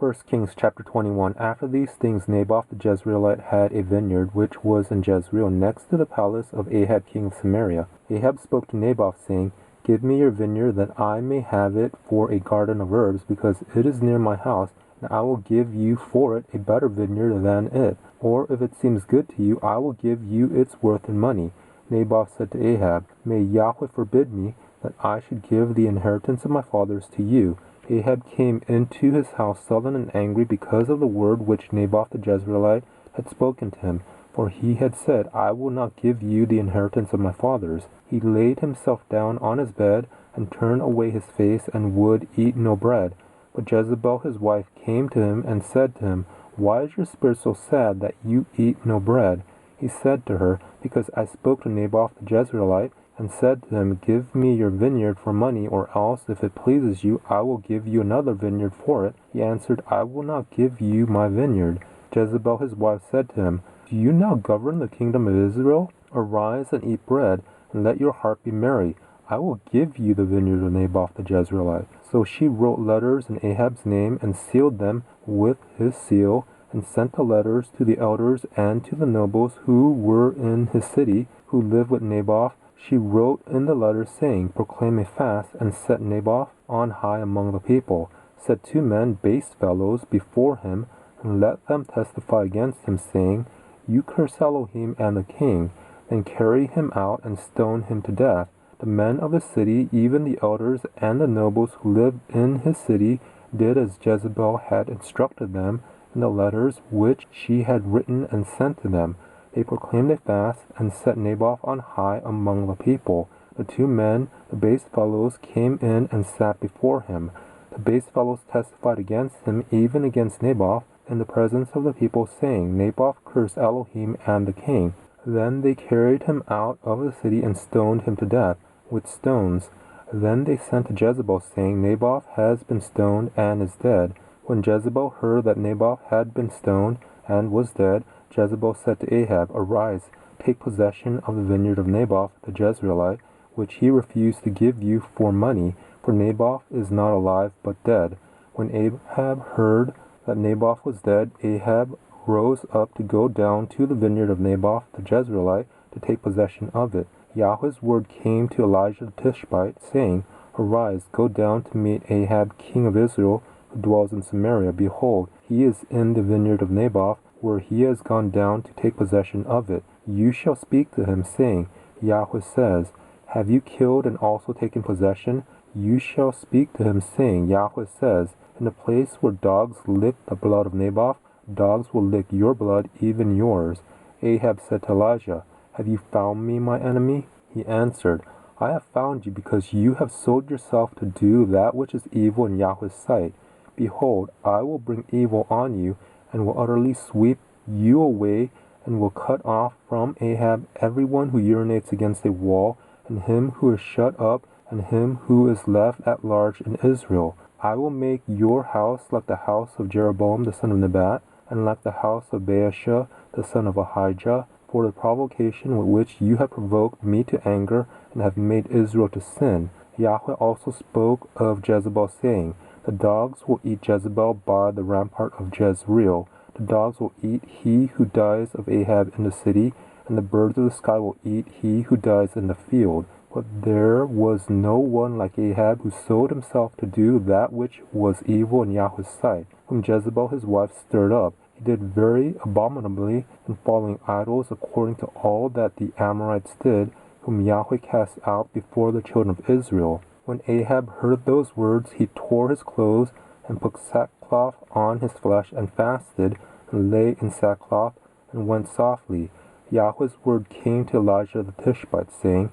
1 Kings chapter 21. After these things, Naboth the Jezreelite had a vineyard which was in Jezreel, next to the palace of Ahab king of Samaria. Ahab spoke to Naboth, saying, Give me your vineyard, that I may have it for a garden of herbs, because it is near my house, and I will give you for it a better vineyard than it. Or if it seems good to you, I will give you its worth in money. Naboth said to Ahab, May Yahweh forbid me, that I should give the inheritance of my fathers to you. Ahab came into his house sullen and angry because of the word which Naboth the Jezreelite had spoken to him. For he had said, I will not give you the inheritance of my fathers. He laid himself down on his bed, and turned away his face, and would eat no bread. But Jezebel his wife came to him, and said to him, Why is your spirit so sad that you eat no bread? He said to her, Because I spoke to Naboth the Jezreelite, and said to him, Give me your vineyard for money, or else, if it pleases you, I will give you another vineyard for it. He answered, I will not give you my vineyard. Jezebel his wife said to him, Do you now govern the kingdom of Israel? Arise and eat bread, and let your heart be merry. I will give you the vineyard of Naboth the Jezreelite. So she wrote letters in Ahab's name, and sealed them with his seal, and sent the letters to the elders and to the nobles who were in his city, who lived with Naboth. She wrote in the letters, saying, Proclaim a fast, and set Naboth on high among the people. Set 2 men, base fellows, before him, and let them testify against him, saying, You curse Elohim and the king. Then carry him out and stone him to death. The men of the city, even the elders and the nobles who lived in his city, did as Jezebel had instructed them in the letters which she had written and sent to them. They proclaimed a fast, and set Naboth on high among the people. The 2 men, the base fellows, came in and sat before him. The base fellows testified against him, even against Naboth, in the presence of the people, saying, Naboth cursed Elohim and the king. Then they carried him out of the city and stoned him to death with stones. Then they sent to Jezebel, saying, Naboth has been stoned and is dead. When Jezebel heard that Naboth had been stoned and was dead, Jezebel said to Ahab, Arise, take possession of the vineyard of Naboth the Jezreelite, which he refused to give you for money, for Naboth is not alive but dead. When Ahab heard that Naboth was dead, Ahab rose up to go down to the vineyard of Naboth the Jezreelite to take possession of it. Yahweh's word came to Elijah the Tishbite, saying, Arise, go down to meet Ahab king of Israel, who dwells in Samaria. Behold, he is in the vineyard of Naboth, where he has gone down to take possession of it. You shall speak to him, saying, Yahweh says, Have you killed and also taken possession? You shall speak to him, saying, Yahweh says, In the place where dogs lick the blood of Naboth, dogs will lick your blood, even yours. Ahab said to Elijah, Have you found me, my enemy? He answered, I have found you, because you have sold yourself to do that which is evil in Yahweh's sight. Behold, I will bring evil on you, and will utterly sweep you away, and will cut off from Ahab everyone who urinates against a wall, and him who is shut up, and him who is left at large in Israel. I will make your house like the house of Jeroboam the son of Nebat, and like the house of Baasha the son of Ahijah, for the provocation with which you have provoked me to anger, and have made Israel to sin. Yahweh also spoke of Jezebel, saying, The dogs will eat Jezebel by the rampart of Jezreel. The dogs will eat he who dies of Ahab in the city, and the birds of the sky will eat he who dies in the field. But there was no one like Ahab who sold himself to do that which was evil in Yahweh's sight, whom Jezebel his wife stirred up. He did very abominably in following idols, according to all that the Amorites did, whom Yahweh cast out before the children of Israel. When Ahab heard those words, he tore his clothes, and put sackcloth on his flesh, and fasted, and lay in sackcloth, and went softly. Yahweh's word came to Elijah the Tishbite, saying,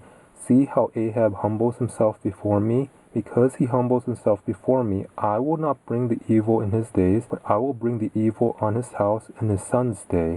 See how Ahab humbles himself before me? Because he humbles himself before me, I will not bring the evil in his days, but I will bring the evil on his house in his son's day.